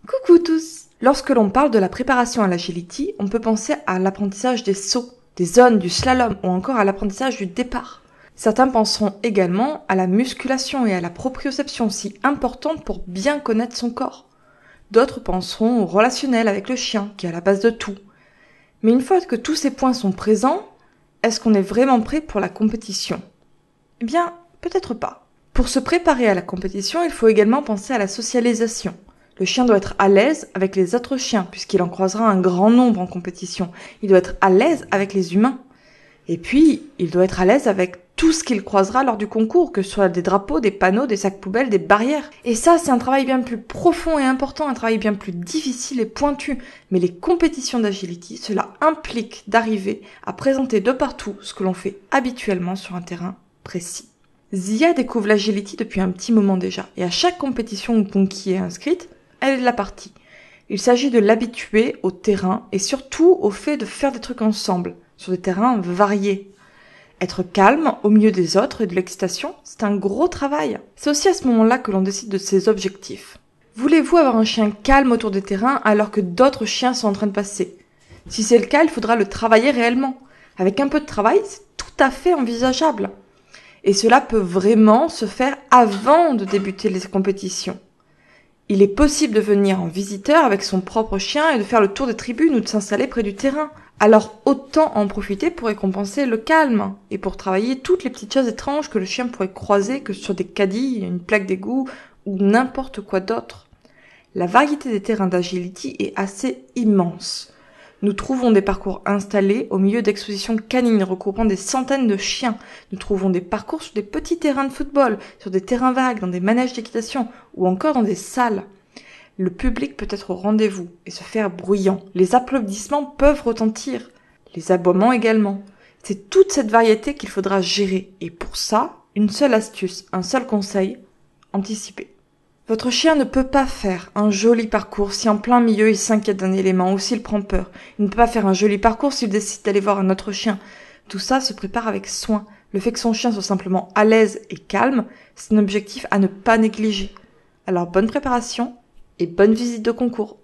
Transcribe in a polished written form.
Coucou tous! Lorsque l'on parle de la préparation à l'agility, on peut penser à l'apprentissage des sauts, des zones, du slalom ou encore à l'apprentissage du départ. Certains penseront également à la musculation et à la proprioception si importante pour bien connaître son corps. D'autres penseront au relationnel avec le chien qui est à la base de tout. Mais une fois que tous ces points sont présents, est-ce qu'on est vraiment prêt pour la compétition? Eh bien, peut-être pas. Pour se préparer à la compétition, il faut également penser à la socialisation. Le chien doit être à l'aise avec les autres chiens, puisqu'il en croisera un grand nombre en compétition. Il doit être à l'aise avec les humains. Et puis, il doit être à l'aise avec tout ce qu'il croisera lors du concours, que ce soit des drapeaux, des panneaux, des sacs poubelles, des barrières. Et ça, c'est un travail bien plus profond et important, un travail bien plus difficile et pointu. Mais les compétitions d'agility, cela implique d'arriver à présenter de partout ce que l'on fait habituellement sur un terrain précis. Zia découvre l'agility depuis un petit moment déjà, et à chaque compétition où Punky est inscrite, elle est de la partie. Il s'agit de l'habituer au terrain et surtout au fait de faire des trucs ensemble, sur des terrains variés. Être calme au milieu des autres et de l'excitation, c'est un gros travail. C'est aussi à ce moment-là que l'on décide de ses objectifs. Voulez-vous avoir un chien calme autour des terrains alors que d'autres chiens sont en train de passer? Si c'est le cas, il faudra le travailler réellement. Avec un peu de travail, c'est tout à fait envisageable. Et cela peut vraiment se faire avant de débuter les compétitions. Il est possible de venir en visiteur avec son propre chien et de faire le tour des tribunes ou de s'installer près du terrain. Alors autant en profiter pour récompenser le calme et pour travailler toutes les petites choses étranges que le chien pourrait croiser, que ce soit des caddies, une plaque d'égout ou n'importe quoi d'autre. La variété des terrains d'agility est assez immense. Nous trouvons des parcours installés au milieu d'expositions canines recouvrant des centaines de chiens. Nous trouvons des parcours sur des petits terrains de football, sur des terrains vagues, dans des manèges d'équitation ou encore dans des salles. Le public peut être au rendez-vous et se faire bruyant. Les applaudissements peuvent retentir. Les aboiements également. C'est toute cette variété qu'il faudra gérer. Et pour ça, une seule astuce, un seul conseil, anticiper. Votre chien ne peut pas faire un joli parcours si en plein milieu il s'inquiète d'un élément ou s'il prend peur. Il ne peut pas faire un joli parcours s'il décide d'aller voir un autre chien. Tout ça se prépare avec soin. Le fait que son chien soit simplement à l'aise et calme, c'est un objectif à ne pas négliger. Alors bonne préparation et bonne visite de concours.